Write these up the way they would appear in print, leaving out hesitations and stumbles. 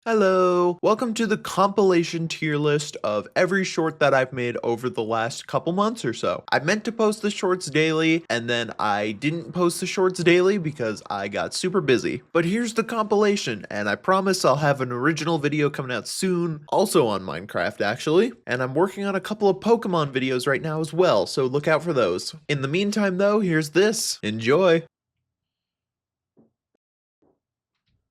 Hello! Welcome to the compilation tier list of every short that I've made over the last couple months or so. I meant to post the shorts daily, and then I didn't post the shorts daily because I got super busy. But here's the compilation, and I promise I'll have an original video coming out soon, also on Minecraft actually. And I'm working on a couple of Pokemon videos right now as well, so look out for those. In the meantime though, here's this. Enjoy!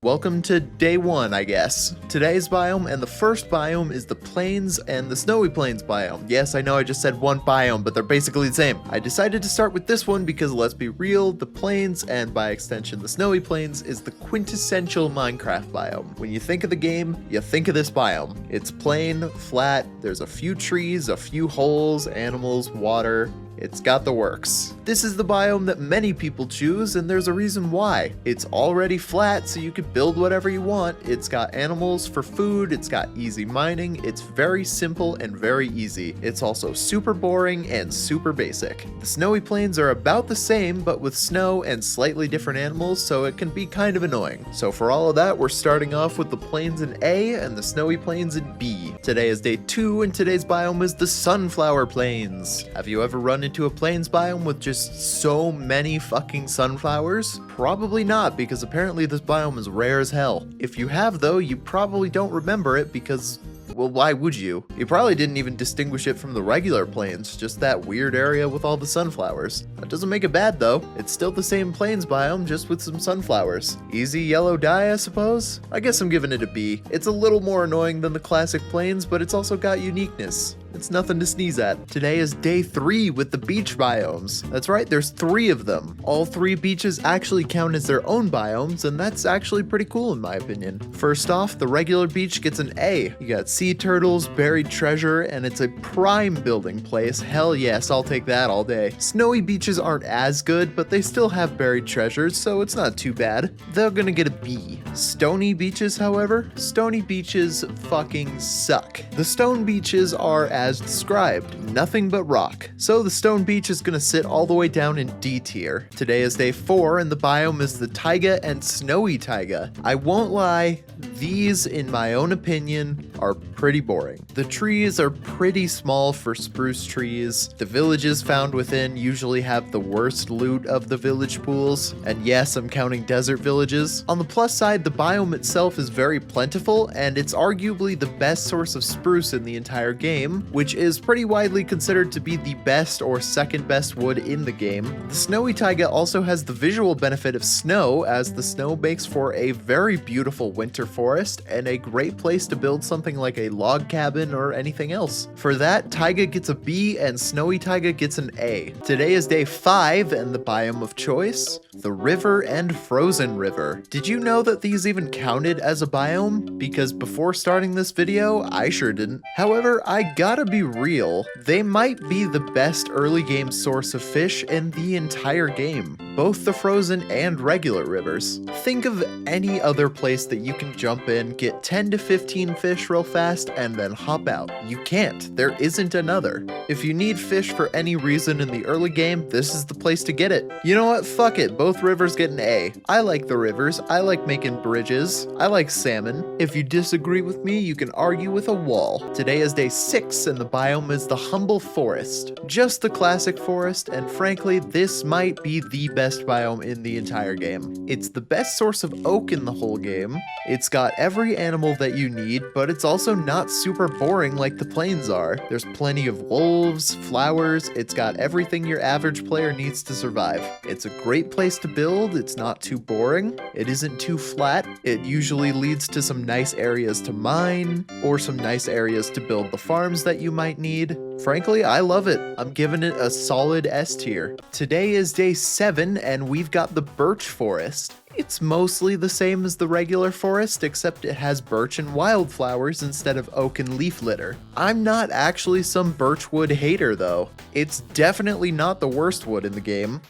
Welcome to day one, I guess. Today's biome, and the first biome is the plains and the snowy plains biome. Yes, I know I just said one biome, but they're basically the same. I decided to start with this one because let's be real, the plains, and by extension the snowy plains, is the quintessential Minecraft biome. When you think of the game, you think of this biome. It's plain, flat, there's a few trees, a few holes, animals, water. It's got the works. This is the biome that many people choose, and there's a reason why. It's already flat, so you can build whatever you want. It's got animals for food, it's got easy mining, it's very simple and very easy. It's also super boring and super basic. The snowy plains are about the same, but with snow and slightly different animals, so it can be kind of annoying. So for all of that, we're starting off with the plains in A and the snowy plains in B. Today is day 2, and today's biome is the sunflower plains. Have you ever run into a plains biome with just so many fucking sunflowers? Probably not, because apparently this biome is rare as hell. If you have though, you probably don't remember it because, well, why would you? You probably didn't even distinguish it from the regular plains, just that weird area with all the sunflowers. That doesn't make it bad though. It's still the same plains biome, just with some sunflowers. Easy yellow dye, I suppose? I guess I'm giving it a B. It's a little more annoying than the classic plains, but it's also got uniqueness. It's nothing to sneeze at. Today is day 3 with the beach biomes. That's right, there's 3 of them. All 3 beaches actually count as their own biomes, and that's actually pretty cool in my opinion. First off, the regular beach gets an A. You got sea turtles, buried treasure, and it's a prime building place. Hell yes, I'll take that all day. Snowy beaches aren't as good, but they still have buried treasures, so it's not too bad. They're gonna get a B. Stony beaches, however, stony beaches fucking suck. The stone beaches are as described, nothing but rock. So the stone beach is gonna sit all the way down in D tier. Today is day 4 and the biome is the taiga and snowy taiga. I won't lie, these in my own opinion are pretty boring. The trees are pretty small for spruce trees. The villages found within usually have the worst loot of the village pools. And yes, I'm counting desert villages. On the plus side, the biome itself is very plentiful and it's arguably the best source of spruce in the entire game, which is pretty widely considered to be the best or second best wood in the game. The snowy taiga also has the visual benefit of snow, as the snow makes for a very beautiful winter forest and a great place to build something like a log cabin or anything else. For that, taiga gets a B and snowy taiga gets an A. Today is day 5 and the biome of choice, the river and frozen river. Did you know that these even counted as a biome? Because before starting this video, I sure didn't. However, I gotta be real, they might be the best early game source of fish in the entire game, both the frozen and regular rivers. Think of any other place that you can jump in, get 10 to 15 fish real fast, and then hop out. You can't. There isn't another. If you need fish for any reason in the early game, this is the place to get it. You know what? Fuck it. Both rivers get an A. I like the rivers. I like making bridges. I like salmon. If you disagree with me, you can argue with a wall. Today is day 6 and the biome is the humble forest. Just the classic forest, and frankly, this might be the best biome in the entire game. It's the best source of oak in the whole game. It's got every animal that you need, but it's also not super boring like the plains are. There's plenty of wolves, flowers, it's got everything your average player needs to survive. It's a great place to build, it's not too boring, it isn't too flat, it usually leads to some nice areas to mine, or some nice areas to build the farms that you might need. Frankly, I love it. I'm giving it a solid S tier. Today is day 7 and we've got the birch forest. It's mostly the same as the regular forest, except it has birch and wildflowers instead of oak and leaf litter. I'm not actually some birchwood hater though. It's definitely not the worst wood in the game.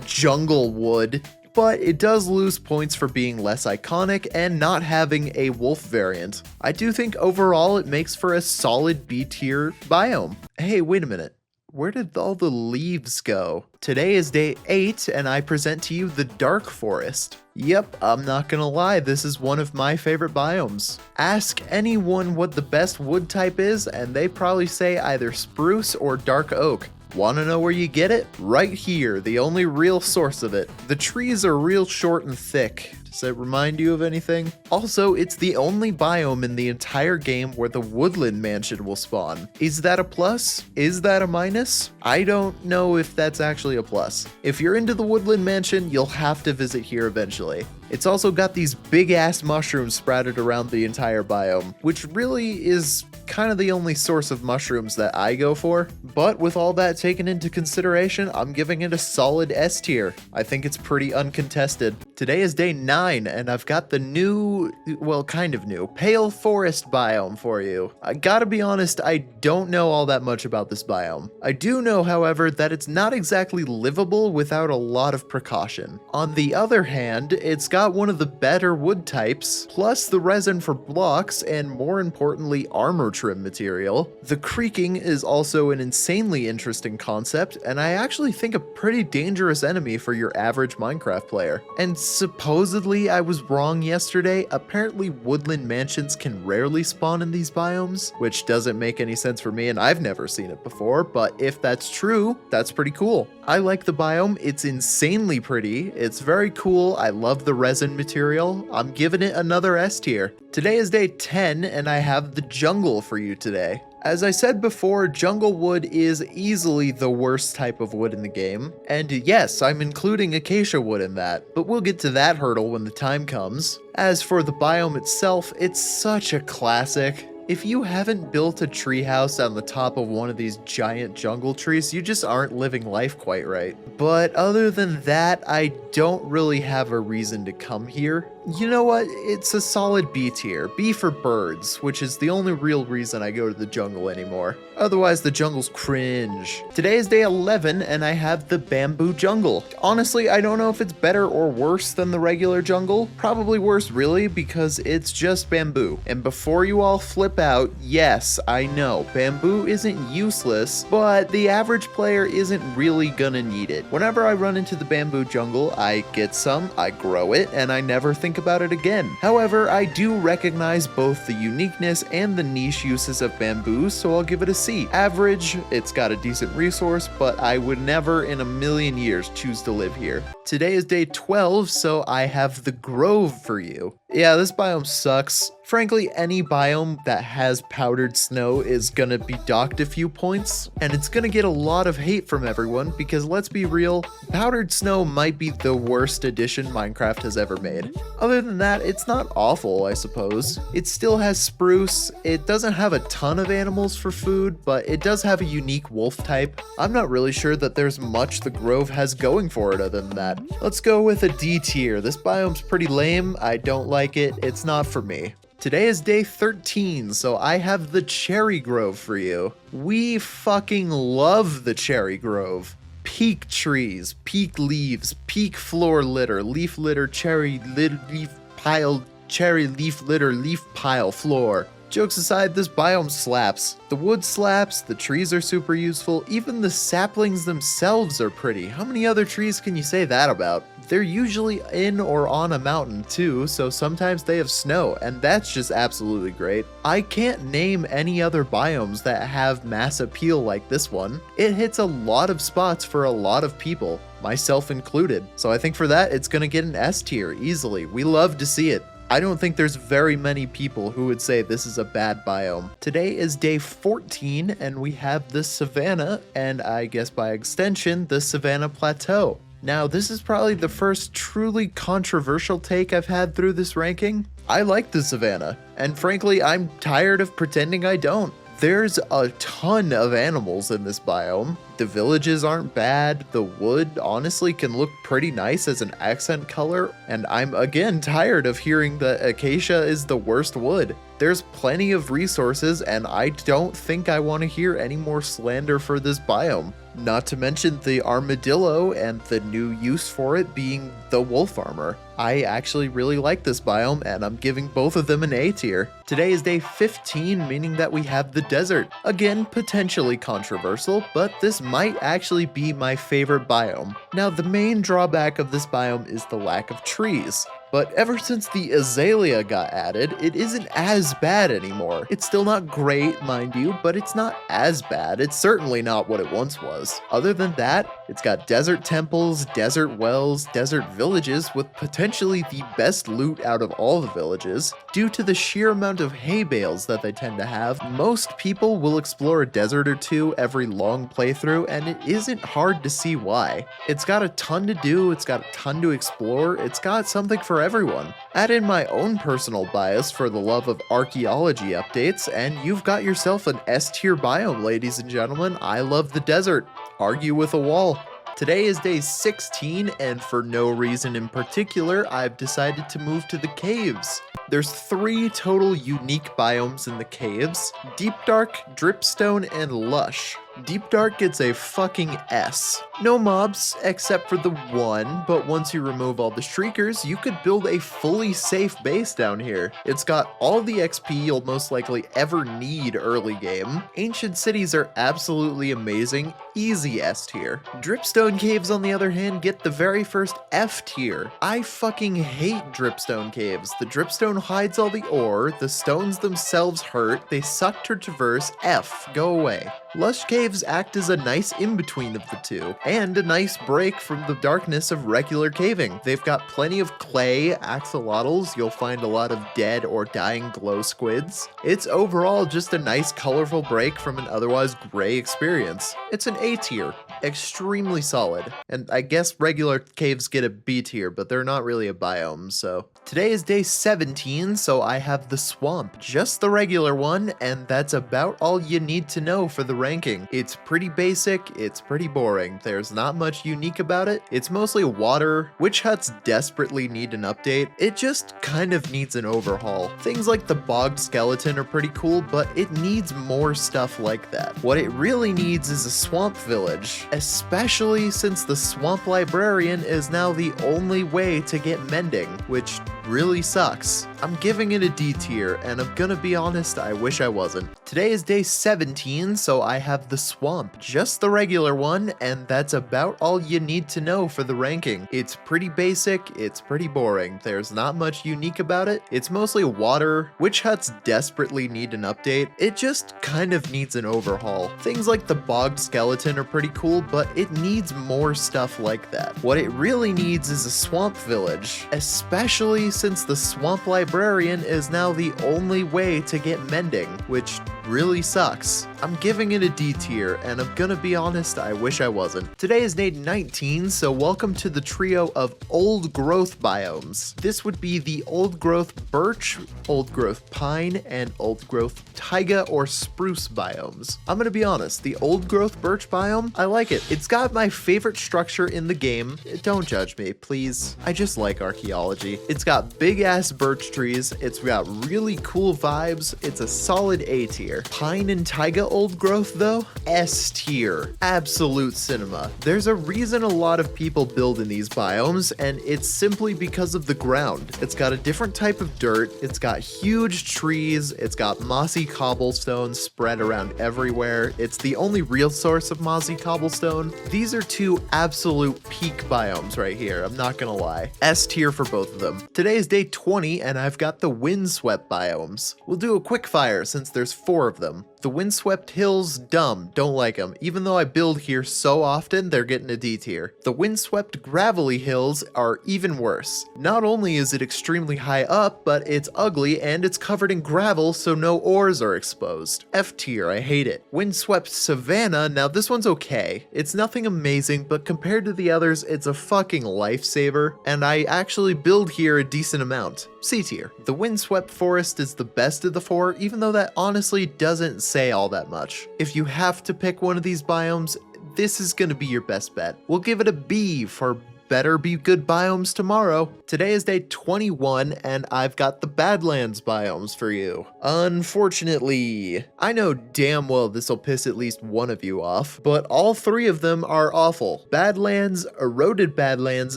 Jungle wood. But it does lose points for being less iconic and not having a wolf variant. I do think overall it makes for a solid B tier biome. Hey, wait a minute. Where did all the leaves go? Today is day 8 and I present to you the dark forest. Yep, I'm not gonna lie, this is one of my favorite biomes. Ask anyone what the best wood type is and they probably say either spruce or dark oak. Wanna know where you get it? Right here, the only real source of it. The trees are real short and thick. Does that remind you of anything? Also, it's the only biome in the entire game where the woodland mansion will spawn. Is that a plus? Is that a minus? I don't know if that's actually a plus. If you're into the woodland mansion, you'll have to visit here eventually. It's also got these big ass mushrooms sprouted around the entire biome, which really is kind of the only source of mushrooms that I go for. But with all that taken into consideration, I'm giving it a solid S tier. I think it's pretty uncontested. Today is day 9 and I've got the new, well, kind of new, pale forest biome for you. I gotta be honest, I don't know all that much about this biome. I do know, however, that it's not exactly livable without a lot of precaution. On the other hand, it's got one of the better wood types, plus the resin for blocks, and more importantly, armor trim material. The creaking is also an insanely interesting concept, and I actually think a pretty dangerous enemy for your average Minecraft player. And supposedly I was wrong yesterday, apparently woodland mansions can rarely spawn in these biomes, which doesn't make any sense for me and I've never seen it before, but if that's true, that's pretty cool. I like the biome, it's insanely pretty, it's very cool, I love the resin material, I'm giving it another S tier. Today is day 10 and I have the jungle for you today. As I said before, jungle wood is easily the worst type of wood in the game, and yes, I'm including acacia wood in that, but we'll get to that hurdle when the time comes. As for the biome itself, it's such a classic. If you haven't built a treehouse on the top of one of these giant jungle trees, you just aren't living life quite right. But other than that, I don't really have a reason to come here. You know what? It's a solid B tier. B for birds, which is the only real reason I go to the jungle anymore. Otherwise, the jungle's cringe. Today is day 11, and I have the bamboo jungle. Honestly, I don't know if it's better or worse than the regular jungle. Probably worse, really, because it's just bamboo. And before you all flip out, yes, I know, bamboo isn't useless, but the average player isn't really gonna need it. Whenever I run into the bamboo jungle, I get some, I grow it, and I never think about it again. However, I do recognize both the uniqueness and the niche uses of bamboo, so I'll give it a C. Average, it's got a decent resource, but I would never in a million years choose to live here. Today is day 12, so I have the grove for you. Yeah, this biome sucks. Frankly, any biome that has powdered snow is gonna be docked a few points, and it's gonna get a lot of hate from everyone because let's be real, powdered snow might be the worst addition Minecraft has ever made. Other than that, it's not awful, I suppose. It still has spruce, it doesn't have a ton of animals for food, but it does have a unique wolf type. I'm not really sure that there's much the grove has going for it other than that. Let's go with a D tier. This biome's pretty lame, I don't like it, it's not for me. Today is day 13, so I have the cherry grove for you. We fucking love the cherry grove. Peak trees, peak leaves, peak floor litter, leaf litter, cherry leaf pile, cherry leaf litter, leaf pile floor. Jokes aside, this biome slaps. The wood slaps, the trees are super useful, even the saplings themselves are pretty. How many other trees can you say that about? They're usually in or on a mountain too, so sometimes they have snow, and that's just absolutely great. I can't name any other biomes that have mass appeal like this one. It hits a lot of spots for a lot of people, myself included. So I think for that, it's gonna get an S tier easily. We love to see it. I don't think there's very many people who would say this is a bad biome. Today is day 14 and we have the savanna, and I guess by extension, the savanna plateau. Now, this is probably the first truly controversial take I've had through this ranking. I like the savanna, and frankly, I'm tired of pretending I don't. There's a ton of animals in this biome. The villages aren't bad, the wood honestly can look pretty nice as an accent color, and I'm again tired of hearing that acacia is the worst wood. There's plenty of resources, and I don't think I want to hear any more slander for this biome. Not to mention the armadillo and the new use for it being the wolf armor. I actually really like this biome, and I'm giving both of them an A tier. Today is day 15, meaning that we have the desert. Again, potentially controversial, but this might actually be my favorite biome. Now, the main drawback of this biome is the lack of trees. But ever since the azalea got added, it isn't as bad anymore. It's still not great, mind you, but it's not as bad. It's certainly not what it once was. Other than that, it's got desert temples, desert wells, desert villages with potentially the best loot out of all the villages. Due to the sheer amount of hay bales that they tend to have, most people will explore a desert or two every long playthrough, and it isn't hard to see why. It's got a ton to do, it's got a ton to explore, it's got something for everyone. Add in my own personal bias for the love of archaeology updates, and you've got yourself an S tier biome, ladies and gentlemen. I love the desert. Argue with a wall. Today is day 16, and for no reason in particular, I've decided to move to the caves. There's 3 total unique biomes in the caves: Deep Dark, Dripstone, and Lush. Deep Dark gets a fucking S. No mobs, except for the one, but once you remove all the Shriekers, you could build a fully safe base down here. It's got all the XP you'll most likely ever need early game. Ancient cities are absolutely amazing, easy S tier. Dripstone caves, on the other hand, get the very first F tier. I fucking hate Dripstone caves. The Dripstone hides all the ore, the stones themselves hurt, they suck to traverse, F, go away. Lush caves act as a nice in-between of the two, and a nice break from the darkness of regular caving. They've got plenty of clay, axolotls, you'll find a lot of dead or dying glow squids. It's overall just a nice colorful break from an otherwise gray experience. It's an A tier, extremely solid, and I guess regular caves get a B tier, but they're not really a biome, so. Today is day 17, so I have the swamp, just the regular one, and that's about all you need to know for the ranking. It's pretty basic, it's pretty boring, there's not much unique about it. It's mostly water. Witch huts desperately need an update. It just kind of needs an overhaul. Things like the bogged skeleton are pretty cool, but it needs more stuff like that. What it really needs is a swamp village, especially since the swamp librarian is now the only way to get mending, which really sucks. I'm giving it a D tier, and I'm gonna be honest, I wish I wasn't. Today is day 17, so I have the swamp, just the regular one, and that's about all you need to know for the ranking. It's pretty basic, it's pretty boring, there's not much unique about it. It's mostly water. Witch huts desperately need an update. It just kind of needs an overhaul. Things like the bogged skeleton are pretty cool, but it needs more stuff like that. What it really needs is a swamp village, especially since the swamp librarian is now the only way to get mending, which really sucks. I'm giving it a D tier, and I'm gonna be honest, I wish I wasn't. Today is day 19, so welcome to the trio of old growth biomes. This would be the old growth birch, old growth pine, and old growth taiga or spruce biomes. I'm gonna be honest, the old growth birch biome, I like it. It's got my favorite structure in the game. Don't judge me, please. I just like archaeology. It's got big ass birch trees, it's got really cool vibes, it's a solid A tier. Pine and taiga old growth though, S tier. Absolute cinema. There's a reason a lot of people build in these biomes, and it's simply because of the ground. It's got a different type of dirt, it's got huge trees, it's got mossy cobblestones spread around everywhere. It's the only real source of mossy cobblestone. These are 2 absolute peak biomes right here, I'm not gonna lie. S tier for both of them. Today is day 20, and I've got the windswept biomes. We'll do a quick fire since there's 4 of them. The windswept hills, dumb, don't like them. Even though I build here so often, they're getting a D tier. The windswept gravelly hills are even worse. Not only is it extremely high up, but it's ugly and it's covered in gravel, so no ores are exposed. F tier, I hate it. Windswept savanna, now this one's okay. It's nothing amazing, but compared to the others, it's a fucking lifesaver, and I actually build here a decent amount. C tier. The windswept forest is the best of the 4, even though that honestly doesn't say all that much. If you have to pick one of these biomes, this is gonna be your best bet. We'll give it a B for better be good biomes tomorrow. Today is day 21 and I've got the Badlands biomes for you. Unfortunately, I know damn well this'll piss at least one of you off, but all three of them are awful. Badlands, eroded badlands,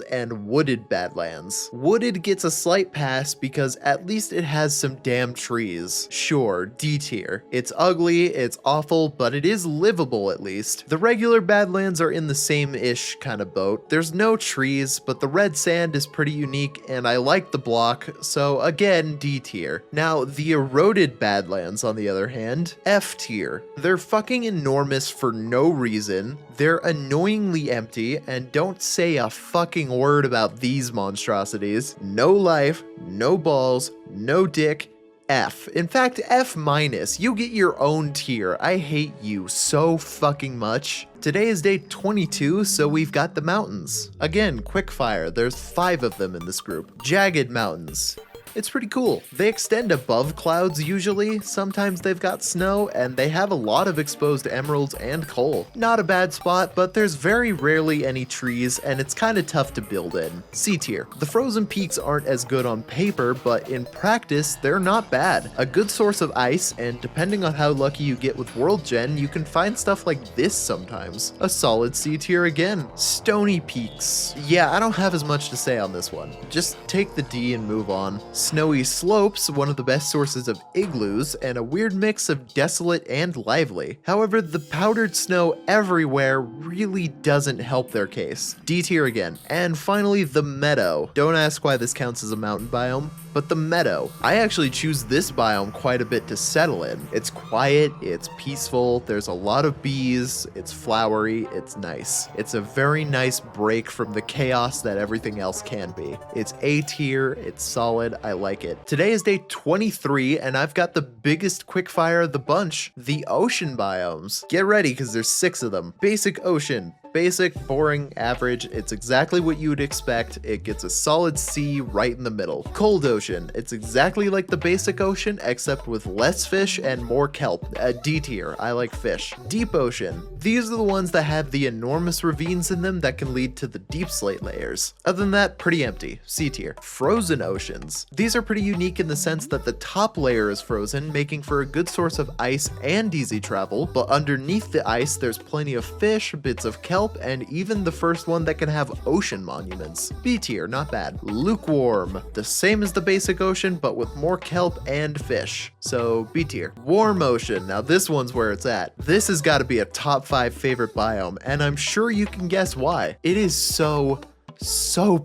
and wooded badlands. Wooded gets a slight pass because at least it has some damn trees. Sure, D tier. It's ugly, it's awful, but it is livable at least. The regular badlands are in the same-ish kind of boat. There's no trees, but the red sand is pretty unique and I like the block, so again, D tier. Now, the eroded badlands, on the other hand, F tier. They're fucking enormous for no reason. They're annoyingly empty and don't say a fucking word about these monstrosities. No life, no balls, no dick, F. In fact, F minus. You get your own tier. I hate you so fucking much. Today is day 22, so we've got the mountains. Again, quickfire. There's 5 of them in this group. Jagged mountains. It's pretty cool. They extend above clouds usually, sometimes they've got snow, and they have a lot of exposed emeralds and coal. Not a bad spot, but there's very rarely any trees, and it's kinda tough to build in. C tier. The frozen peaks aren't as good on paper, but in practice, they're not bad. A good source of ice, and depending on how lucky you get with World Gen, you can find stuff like this sometimes. A solid C tier again. Stony peaks. Yeah, I don't have as much to say on this one. Just take the D and move on. Snowy slopes, one of the best sources of igloos, and a weird mix of desolate and lively. However, the powdered snow everywhere really doesn't help their case. D tier again. And finally, the meadow. Don't ask why this counts as a mountain biome, but the meadow. I actually choose this biome quite a bit to settle in. It's quiet, it's peaceful, there's a lot of bees, it's flowery, it's nice. It's a very nice break from the chaos that everything else can be. It's A tier, it's solid, I like it. Today is day 23 and I've got the biggest quickfire of the bunch, the ocean biomes. Get ready because there's 6 of them. Basic ocean. Basic, boring, average, it's exactly what you would expect. It gets a solid C right in the middle. Cold ocean, it's exactly like the basic ocean except with less fish and more kelp. D tier, I like fish. Deep ocean, these are the ones that have the enormous ravines in them that can lead to the deep slate layers. Other than that, pretty empty. C tier. Frozen oceans, these are pretty unique in the sense that the top layer is frozen, making for a good source of ice and easy travel, but underneath the ice there's plenty of fish, bits of kelp, and even the first one that can have ocean monuments. B tier, not bad. Lukewarm, the same as the basic ocean, but with more kelp and fish. So B tier. Warm ocean, now this one's where it's at. This has got to be a top 5 favorite biome, and I'm sure you can guess why. It is so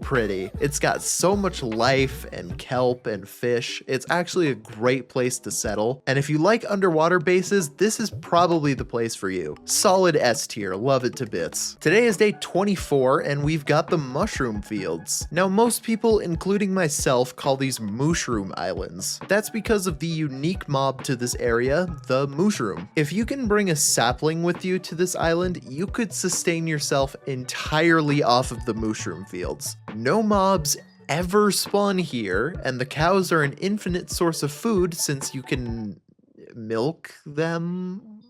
pretty. It's got so much life and kelp and fish. It's actually a great place to settle. And if you like underwater bases, this is probably the place for you. Solid S tier, love it to bits. Today is day 24 and we've got the mushroom fields. Now most people, including myself, call these mushroom islands. That's because of the unique mob to this area, the mushroom. If you can bring a sapling with you to this island, you could sustain yourself entirely off of the mushroom fields. No mobs ever spawn here, and the cows are an infinite source of food since you can milk them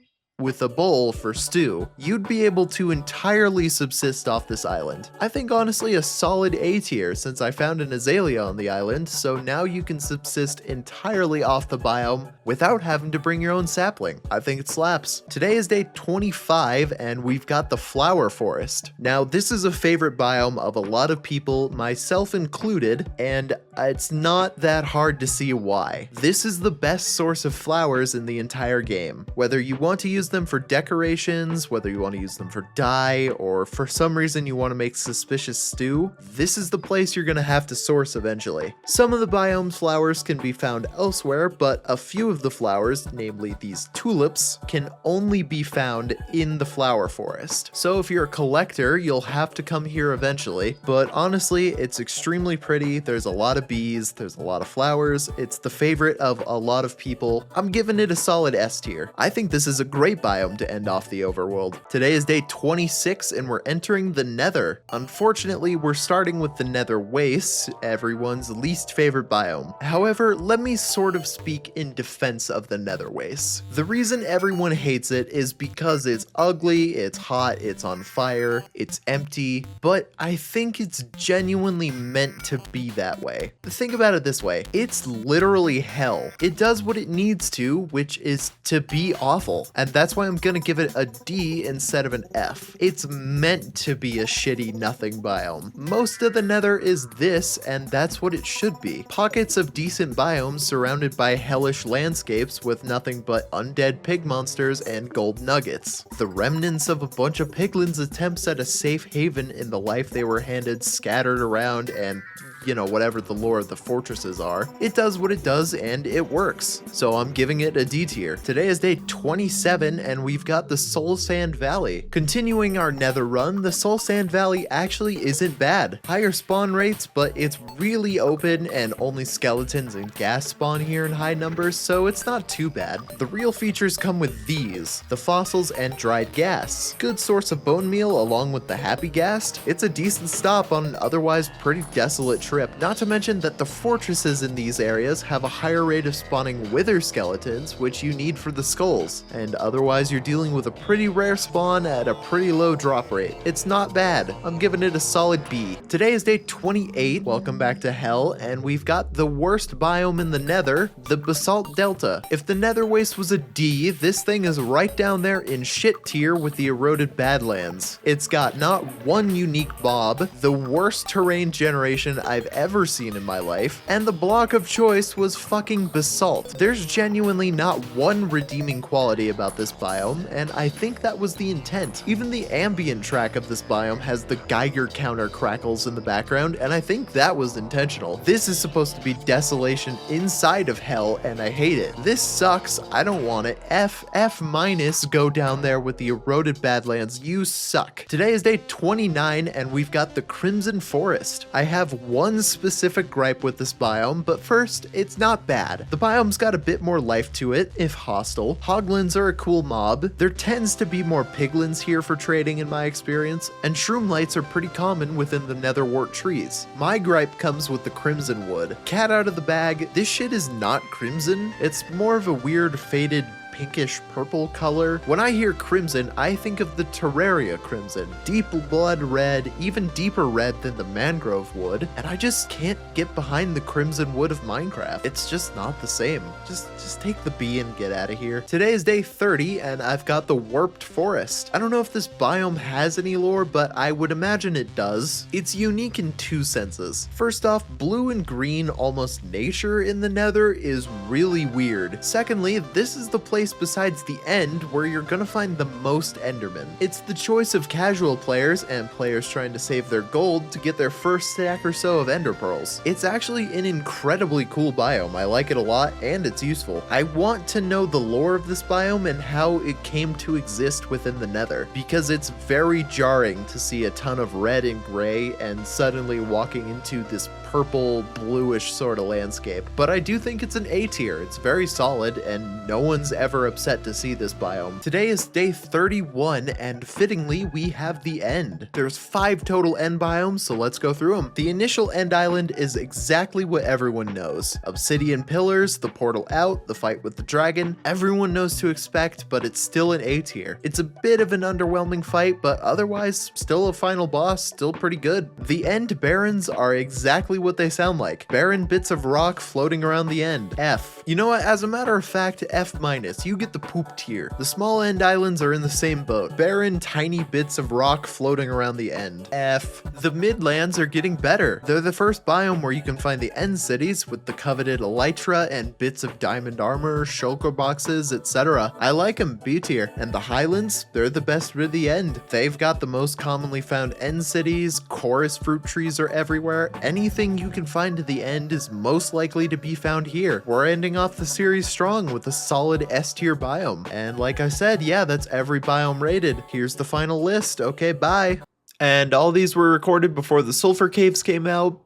with a bowl for stew. You'd be able to entirely subsist off this island. I think honestly a solid A tier since I found an azalea on the island, so now you can subsist entirely off the biome without having to bring your own sapling. I think it slaps. Today is day 25 and we've got the flower forest. Now this is a favorite biome of a lot of people, myself included, and it's not that hard to see why. This is the best source of flowers in the entire game. Whether you want to use them for decorations, whether you want to use them for dye, or for some reason you want to make suspicious stew, this is the place you're going to have to source eventually. Some of the biome's flowers can be found elsewhere, but a few of the flowers, namely these tulips, can only be found in the flower forest. So if you're a collector, you'll have to come here eventually, but honestly, it's extremely pretty. There's a lot of bees, there's a lot of flowers. It's the favorite of a lot of people. I'm giving it a solid S tier. I think this is a great great biome to end off the overworld. Today is day 26 and we're entering the Nether. Unfortunately, we're starting with the Nether Wastes, everyone's least favorite biome. However, let me sort of speak in defense of the Nether Wastes. The reason everyone hates it is because it's ugly, it's hot, it's on fire, it's empty, but I think it's genuinely meant to be that way. Think about it this way, it's literally hell. It does what it needs to, which is to be awful, and that's why I'm gonna give it a D instead of an F. It's meant to be a shitty nothing biome. Most of the Nether is this, and that's what it should be. Pockets of decent biomes surrounded by hellish landscapes with nothing but undead pig monsters and gold nuggets. The remnants of a bunch of piglins' attempts at a safe haven in the life they were handed scattered around and whatever the lore of the fortresses are. It does what it does and it works. So I'm giving it a D tier. Today is day 27 and we've got the Soul Sand Valley. Continuing our Nether run, the Soul Sand Valley actually isn't bad. Higher spawn rates, but it's really open and only skeletons and gas spawn here in high numbers, so it's not too bad. The real features come with these, the fossils and dried gas. Good source of bone meal along with the happy ghast. It's a decent stop on an otherwise pretty desolate trip. Not to mention that the fortresses in these areas have a higher rate of spawning wither skeletons, which you need for the skulls, and otherwise you're dealing with a pretty rare spawn at a pretty low drop rate. It's not bad. I'm giving it a solid B. Today is day 28, welcome back to hell, and we've got the worst biome in the Nether, the Basalt Delta. If the Nether Waste was a D, this thing is right down there in shit tier with the eroded Badlands. It's got not one unique mob, the worst terrain generation I've ever seen in my life, and the block of choice was fucking basalt. There's genuinely not one redeeming quality about this biome, and I think that was the intent. Even the ambient track of this biome has the Geiger counter crackles in the background, and I think that was intentional. This is supposed to be desolation inside of hell, and I hate it. This sucks, I don't want it. F minus, go down there with the eroded Badlands, you suck. Today is day 29, and we've got the Crimson Forest. I have one specific gripe with this biome, but first, it's not bad. The biome's got a bit more life to it, if hostile. Hoglins are a cool mob. There tends to be more piglins here for trading in my experience, and shroomlights are pretty common within the netherwort trees. My gripe comes with the crimson wood. Cat out of the bag, this shit is not crimson. It's more of a weird faded pinkish purple color. When I hear crimson, I think of the Terraria crimson. Deep blood red, even deeper red than the mangrove wood, and I just can't get behind the crimson wood of Minecraft. It's just not the same. Just take the B and get out of here. Today is day 30, and I've got the Warped Forest. I don't know if this biome has any lore, but I would imagine it does. It's unique in two senses. First off, blue and green almost nature in the Nether is really weird. Secondly, this is the place besides the end where you're gonna find the most Endermen. It's the choice of casual players and players trying to save their gold to get their first stack or so of Ender Pearls. It's actually an incredibly cool biome. I like it a lot and it's useful. I want to know the lore of this biome and how it came to exist within the Nether, because it's very jarring to see a ton of red and gray and suddenly walking into this purple bluish sort of landscape. But I do think it's an A tier. It's very solid and no one's ever upset to see this biome. Today is day 31 and fittingly we have the end. There's 5 total end biomes, so let's go through them. The initial end island is exactly what everyone knows. Obsidian pillars, the portal out, the fight with the dragon. Everyone knows to expect, but it's still an A tier. It's a bit of an underwhelming fight, but otherwise still a final boss, still pretty good. The end barrens are exactly what they sound like. Barren bits of rock floating around the end. F. You know what, as a matter of fact, F minus. You get the poop tier. The small end islands are in the same boat. Barren, tiny bits of rock floating around the end. F. The midlands are getting better. They're the first biome where you can find the end cities with the coveted elytra and bits of diamond armor, shulker boxes, etc. I like them, B tier. And the highlands, they're the best with the end. They've got the most commonly found end cities, chorus fruit trees are everywhere. Anything you can find at the end is most likely to be found here. We're ending off the series strong with a solid S tier biome. And like I said, yeah, that's every biome rated. Here's the final list. Okay, bye. And all these were recorded before the sulfur caves came out,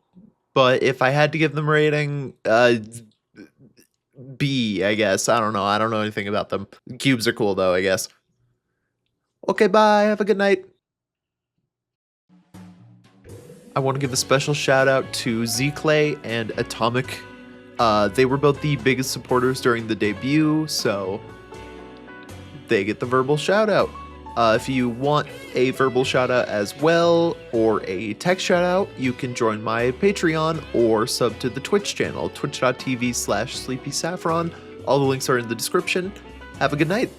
but if I had to give them a rating, bee, I guess. I don't know. I don't know anything about them. Cubes are cool though, I guess. Okay, bye. Have a good night. I want to give a special shout out to Z-Clay and Atomic. They were both the biggest supporters during the debut, so they get the verbal shout out. If you want a verbal shout out as well, or a text shout out, you can join my Patreon or sub to the Twitch channel, twitch.tv/sleepysaffron. All the links are in the description. Have a good night.